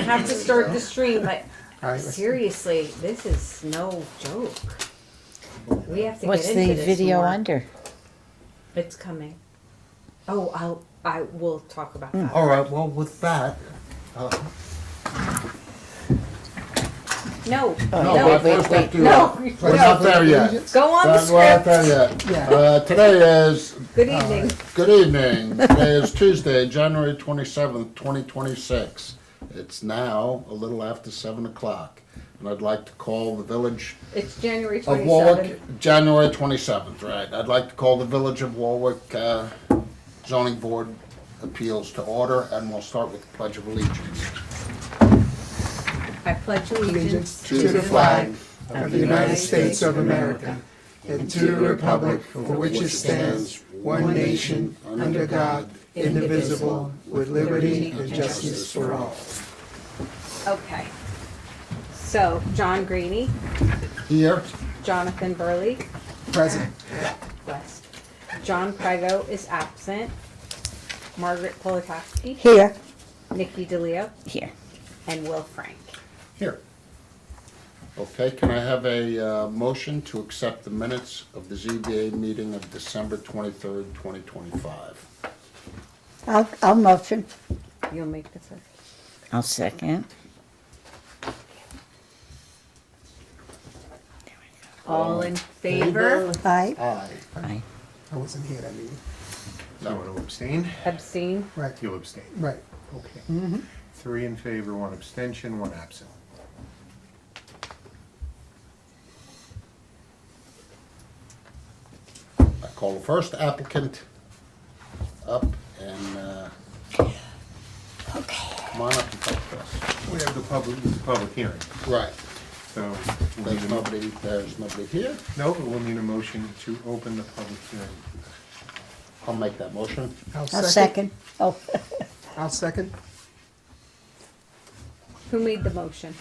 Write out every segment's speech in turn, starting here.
have to start the stream, but All right, let's- seriously, this is no joke. We have to What's get into the this video more. under? It's coming. Oh, I will talk about that. All right, well, with that, No, no, no, but first wait, have to, no. we're not there yet. Go on the We're not script. there yet. Yeah. Today is, Good evening. good evening. Today is Tuesday, January 27th, 2026. It's now a little after 7 o'clock. And I'd like to call the village It's January of 27th. Warwick, January 27th, right. I'd like to call the village of Warwick zoning board appeals to order, and we'll start with the Pledge of Allegiance. I pledge allegiance To the flag of the United States of America, and to the republic for which it stands, one nation, under God, indivisible, with liberty and justice for all. Okay. So, John Greeny, Here, Jonathan Burley, Present. West. John Prego is absent. Margaret Polakowski, Here. Nikki DeLeo, Here. and Will Frank. here. Okay, can I have a motion to accept the minutes of the ZBA meeting of December 23rd, 2025? I'll motion. You'll make the second. I'll second. All in favor? Aye. Aye. Aye. I wasn't here that meeting. You want to abstain? Abstain? Right, You'll abstain. right. Okay. 3 in favor, 1 abstention, 1 absent. I call the first applicant up and Okay. come on up and talk to us. We have the public hearing, Right. so we'll There's need nobody here. no, but we'll need a motion to open the public hearing. I'll make that motion. I'll second. Oh, I'll second. Who made the motion?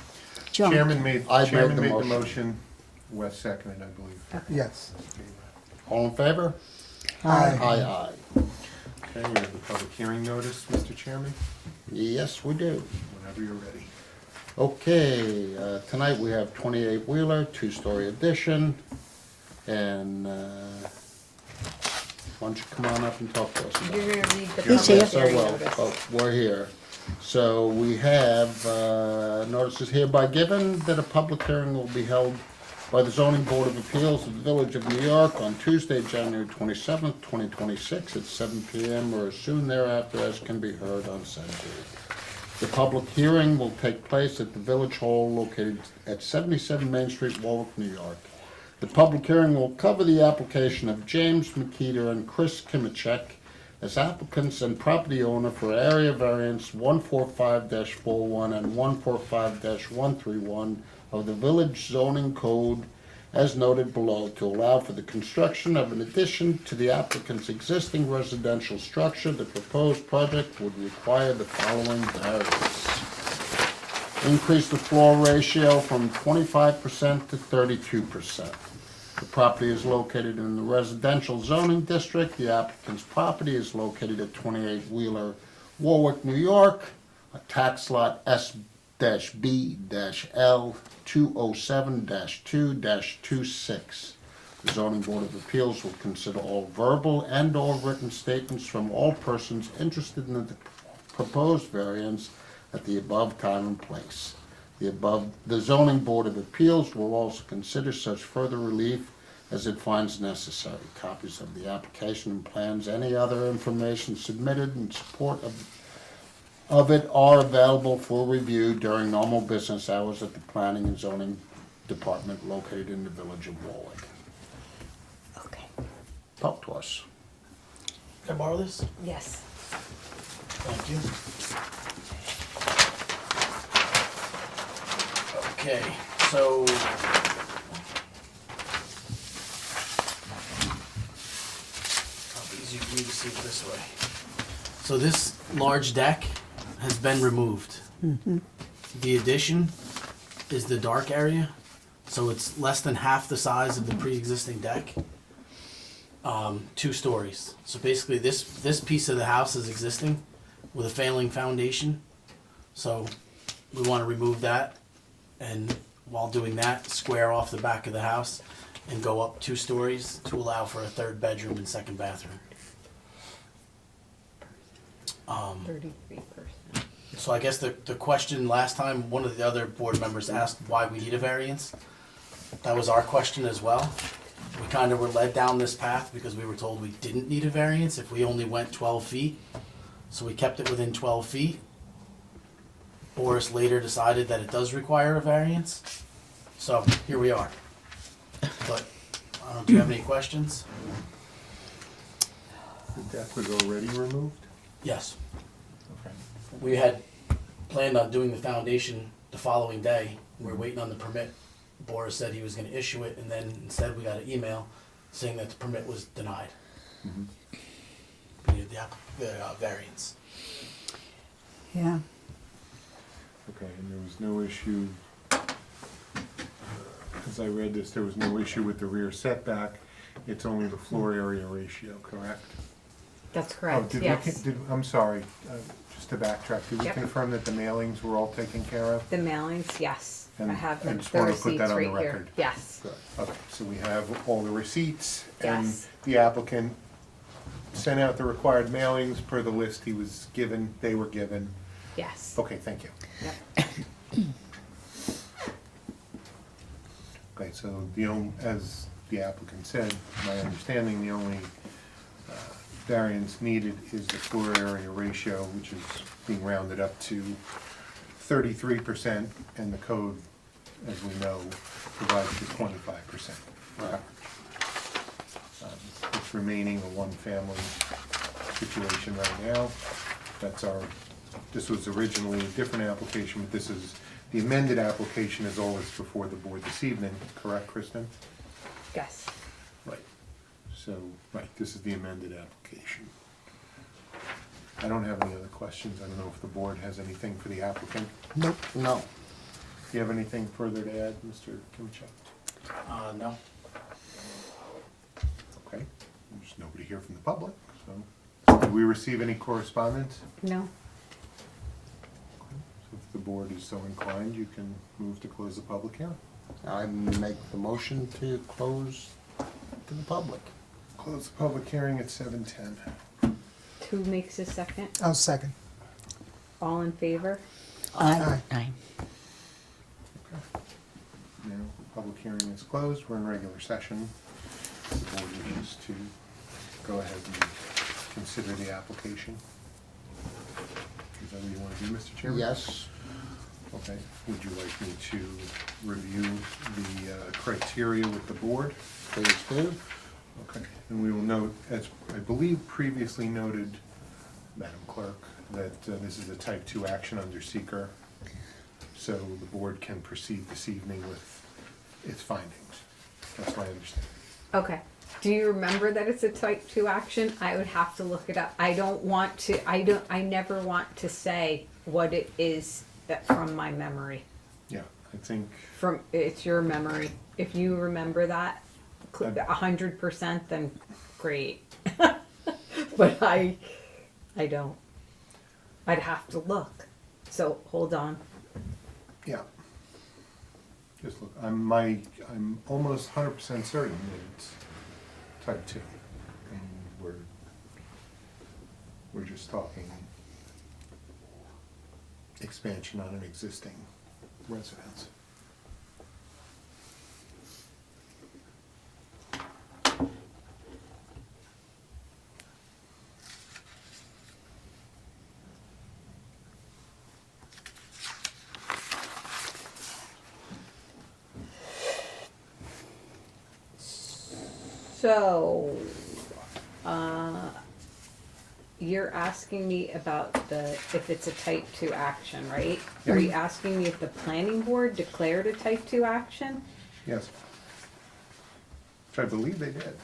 John. Chairman made I made the the motion. motion, Wes seconded, I believe. Yes. All in favor? Aye. Aye, aye. Okay, we have the public hearing notice, Mr. Chairman, Yes, we do. whenever you're ready. Okay, tonight we have 28 Wheeler, two-story addition, and why don't you come on up and talk to us about it? You're gonna read the He's public here. Yes, I hearing will. notice. Oh, we're here. So we have, notices hereby given that a public hearing will be held by the Zoning Board of Appeals of the Village of New York on Tuesday, January 27th, 2026 at 7 p.m. or as soon thereafter as can be heard on said date. The public hearing will take place at the Village Hall located at 77 Main Street, Warwick, New York. The public hearing will cover the application of James McKeter and Chris Kimachek as applicants and property owner for area variance 145-41 and 145-131 of the Village Zoning Code as noted below to allow for the construction of an addition to the applicant's existing residential structure. The proposed project would require the following variance. Increase the floor ratio from 25% to 32%. The property is located in the residential zoning district. The applicant's property is located at 28 Wheeler, Warwick, New York, a tax lot S-B-L 207-2-26. The Zoning Board of Appeals will consider all verbal and/or written statements from all persons interested in the proposed variance at the above time and place. The Zoning Board of Appeals will also consider such further relief as it finds necessary. Copies of the application and plans, any other information submitted in support of it are available for review during normal business hours at the Planning and Zoning Department located in the Village of Warwick. Okay. Talk to us. Can I borrow this? Yes. Thank you. Okay, so. Probably easier for me to see it this way. So this large deck has been removed. The addition is the dark area, so it's less than half the size of the pre-existing deck. 2 stories. So basically this piece of the house is existing with a failing foundation. So we want to remove that, and while doing that, square off the back of the house and go up 2 stories to allow for a 3rd bedroom and 2nd bathroom. 33%. So I guess the question last time, one of the other board members asked why we need a variance. That was our question as well. We kind of were led down this path because we were told we didn't need a variance if we only went 12 feet. So we kept it within 12 feet. Boris later decided that it does require a variance. So here we are. But do you have any questions? The deck was already removed? Yes. Okay. We had planned on doing the foundation the following day. We were waiting on the permit. Boris said he was gonna issue it, and then instead we got an email saying that the permit was denied. We needed the variance. Yeah. Okay, and there was no issue, as I read this, there was no issue with the rear setback. It's only the floor area ratio, correct? That's Oh, correct, did yes. I'm sorry, just to backtrack, did we Yep. confirm that the mailings were all taken care of? The mailings, yes. I And have I the just wanna put receipts that on the right here. record. Yes, Good. Okay, so we have all the receipts, and Yes. the applicant sent out the required mailings per the list he was given, they were given. yes. Okay, thank you. Yep. Okay, so as the applicant said, my understanding, the only variance needed is the floor area ratio, which is being rounded up to 33%, and the code, as we know, provides for 25%. Right. It's remaining a one-family situation right now. This was originally a different application, but this is, the amended application is all that's before the board this evening, correct, Kristen? Yes. Right. So, right, this is the amended application. I don't have any other questions. I don't know if the board has anything for the applicant. Nope. No. Do you have anything further to add, Mr. Kimchak? No. Okay, there's nobody here from the public, so. Did we receive any correspondence? No? So if the board is so inclined, you can move to close the public hearing. I make the motion to close to the public. Close the public hearing at 7:10. Who makes a second? I'll second. All in favor? Aye. Now, the public hearing is closed. We're in regular session. The board wishes to go ahead and consider the application. Is that what you want to do, Mr. Chairman? Yes. Okay. Would you like me to review the criteria with the board? Please do. Okay. And we will note, as I believe previously noted, Madam Clerk, that this is a type 2 action under seeker. So the board can proceed this evening with its findings. That's my understanding. Okay. Do you remember that it's a type 2 action? I would have to look it up. I never want to say what it is that from my memory. Yeah, I think, It's your memory. If you remember that 100%, then great. But I don't. I'd have to look. So hold on. yeah. Just look, I'm almost 100% certain that it's type 2. And we're just talking expansion on an existing residence. So, you're asking me about if it's a type 2 action, right? Are you asking me if the planning board declared a type 2 action? Yes. Which I believe they did.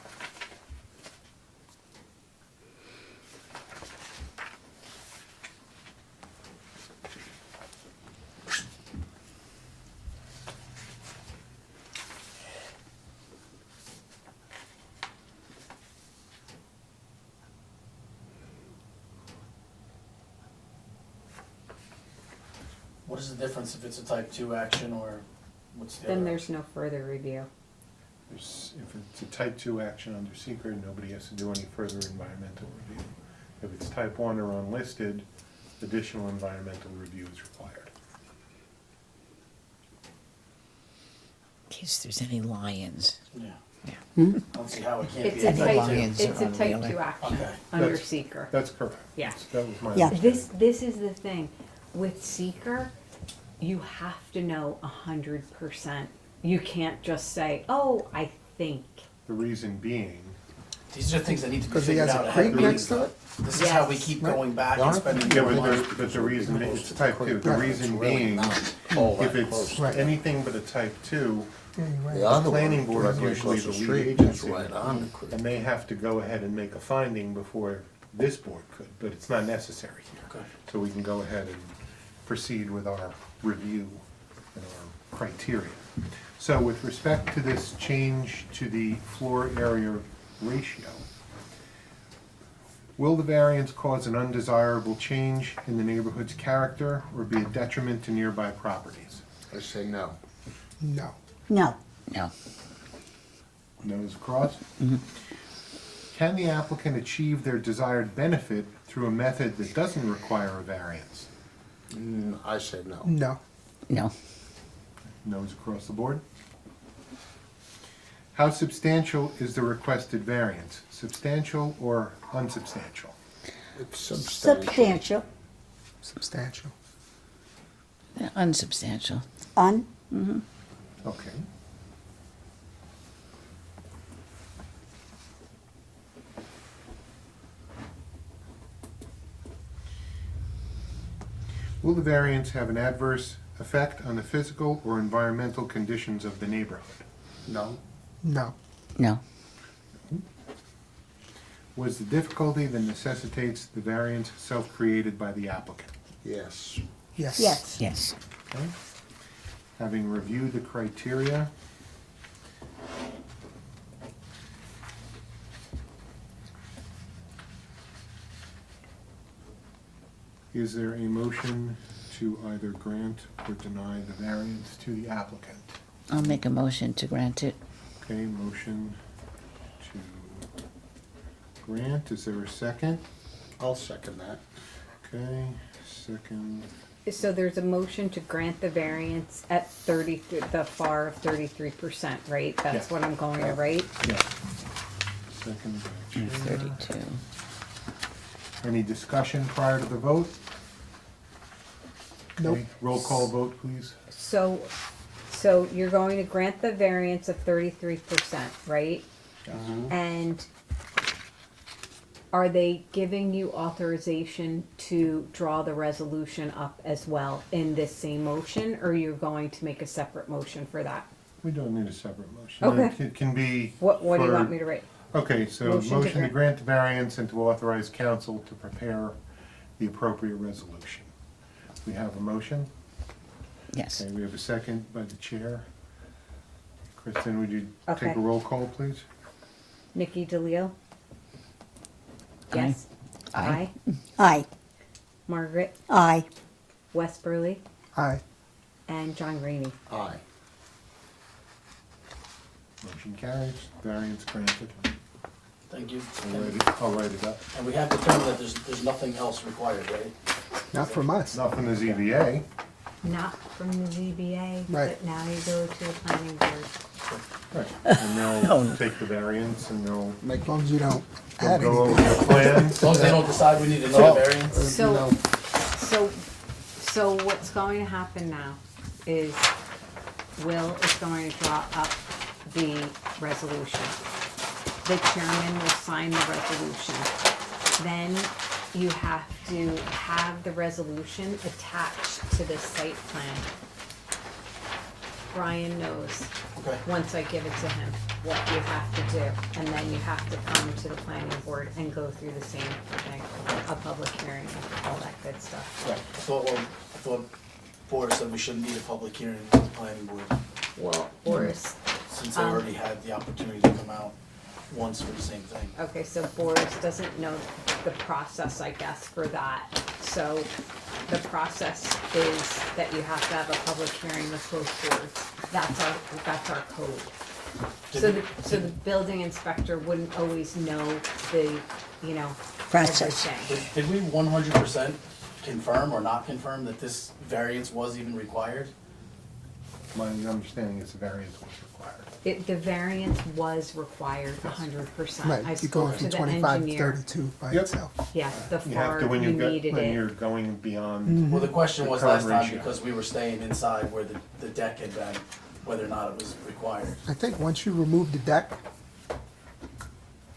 What is the difference if it's a type 2 action or what's the Then other? there's no further review. If it's a type 2 action under seeker, nobody has to do any further environmental review. If it's type 1 or unlisted, additional environmental review is required. In case there's any lions. Yeah. Yeah. I don't see how it can't It's be a a type type, lions it's a are type really- 2 action Okay. under That's- seeker. That's correct. Yeah. That was my Yeah. understanding. This is the thing, with seeker, you have to know 100%. You can't just say, oh, I think. The reason being, These are things that need to be Because he figured has out a ahead creek of next to time. it? This is how we Yes. keep Right. going back and spending yeah, more money. but the reason, it's type 2, the Right. reason being, if it's Right. anything but a type 2, Yeah, you're right. The other planning one, board is directly usually across the the lead street, that's agency, right on the creek. and they have to go ahead and make a finding before this board could, but it's not necessary here. Okay. So we can go ahead and proceed with our review and our criteria. So with respect to this change to the floor area ratio, will the variance cause an undesirable change in the neighborhood's character or be a detriment to nearby properties? I say no. No. No. No. Nose across. Can the applicant achieve their desired benefit through a method that doesn't require a variance? I say no. No. No. Nose across the board. How substantial is the requested variance? Substantial or unsubstantial? It's substantial. Substantial. Substantial. Unsubstantial. Okay. Will the variance have an adverse effect on the physical or environmental conditions of the neighborhood? No. No. No. Was the difficulty that necessitates the variance self-created by the applicant? Yes. Yes. Yes. Yes. Okay. Having reviewed the criteria, is there a motion to either grant or deny the variance to the applicant? I'll make a motion to grant it. Okay, motion to grant, is there a second? I'll second that. Okay, second, So there's a motion to grant the variance at 30, the FAR of 33%, right? That's Yeah. what I'm going to write. yeah. Second by Chair. 32. Any discussion prior to the vote? Nope. Okay, roll call vote, please. So you're going to grant the variance of 33%, right? And are they giving you authorization to draw the resolution up as well in this same motion, or you're going to make a separate motion for that? We don't need a separate motion. Okay. It can be. What do you for- want me to write? Okay, so Motion to motion to grant. grant the variance and to authorize council to prepare the appropriate resolution. We have a motion. Yes. Okay, we have a second by the chair. Kristen, would you Okay. take a roll call, please? Nikki DeLeo? Aye. Yes. Aye. Aye. Margaret, Aye. Wes Burley, Aye. and John Rainey. Aye. Motion carries, variance granted. Thank you. I'll write it up. And we have determined that there's nothing else required, right? Not from us. Not from the ZBA. Not from the ZBA, Right. but now you go to the planning board. Right. And they'll take the variance and they'll As long as you don't they'll add go over anything. the plan. As long as they don't decide we need another variance. So, No. so what's going to happen now is Will is going to draw up the resolution. The chairman will sign the resolution. Then you have to have the resolution attached to the site plan. Brian knows, Okay. once I give it to him, what you have to do. And then you have to come to the planning board and go through the same thing, a public hearing, all that good stuff. Right. I thought Boris said we shouldn't need a public hearing at the planning board, Well, Boris, since they already had the opportunity to come out. once for the same thing. Okay, so Boris doesn't know the process, I guess, for that. So the process is that you have to have a public hearing with both boards. That's our code. So the building inspector wouldn't always know the, you know, Process. everything. Did we 100% confirm or not confirm that this variance was even required? My understanding is the variance was required. The variance was required 100%. I Right, you're spoke going to from the 25 to engineer. 32 by Yep. itself. Yeah, the You have far to, you when needed when it. you're going beyond, Well, the question was The last current time, ratio. because we were staying inside where the deck had been, whether or not it was required. I think once you remove the deck,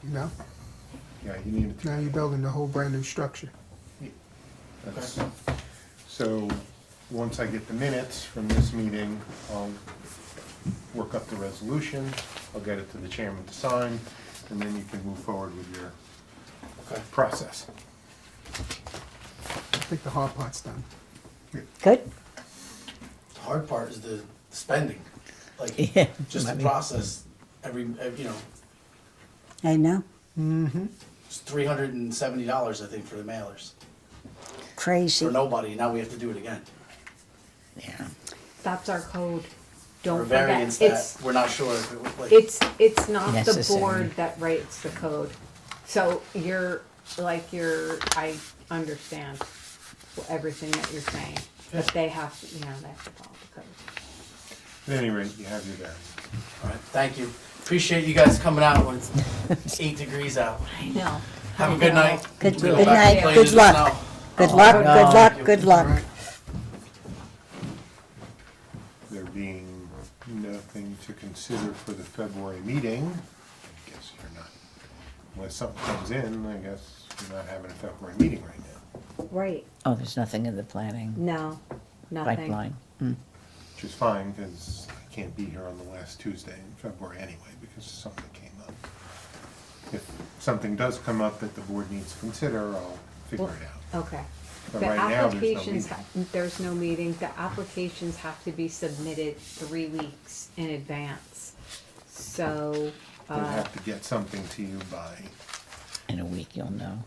you know, yeah, you need to. now you're building a whole brand new structure. That's- So, once I get the minutes from this meeting, I'll work up the resolution, I'll get it to the chairman to sign, and then you can move forward with your Okay. process. I think the hard part's done. Good? The hard part is the spending, like, Yeah, just the money. process, every, you know, I know. it's $370, I think, for the mailers. Crazy. For nobody, now we have to do it again. Yeah. That's our code. For Don't a forget, variance that it's, we're not sure if it was like. it's not the Necessary. board that writes the code. So I understand everything that you're saying, but they have to, they have to follow the code. At any rate, you have your variance. All right, thank you. Appreciate you guys coming out when it's 8 degrees out. I know. Have a good night. Good- We go good back to night. playing Good in the luck. snow. Good luck, good Thank luck, you. good luck. Right. There being nothing to consider for the February meeting, I guess you're not, unless something comes in, I guess you're not having a February meeting right now, Right, Oh, there's nothing in the planning no, nothing. pipeline. which is fine, because I can't be here on the last Tuesday in February anyway, because something came up. If something does come up that the board needs to consider, I'll figure it out. Okay. But The right now, there's no applications, meeting. there's no meeting, the applications have to be submitted 3 weeks in advance. So, We'll have to get something to you by In a week, you'll know.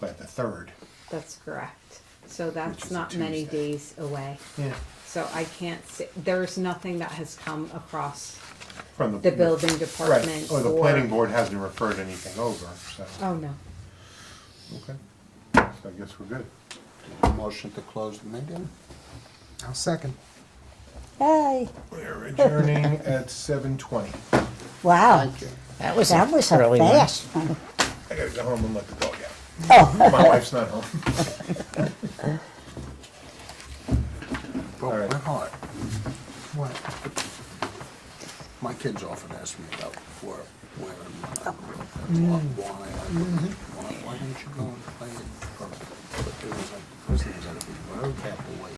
the 3rd. that's correct. So Which that's is a not many Tuesday. days away. Yeah. So I can't say, there's nothing that has come across From the building department Right, or the or- planning board hasn't referred anything over, so, Oh, no. okay. So I guess we're good. Motion to close the meeting? I'll second. Hey, We're adjourning at 7:20. wow, Thank you. That was that was a early one. fast one. I gotta go home and let the dog out. Oh, My wife's not home. Broke All right. my heart. What? My kids often ask me about where and why don't you go and play it? But it was like, first thing was I had to be very careful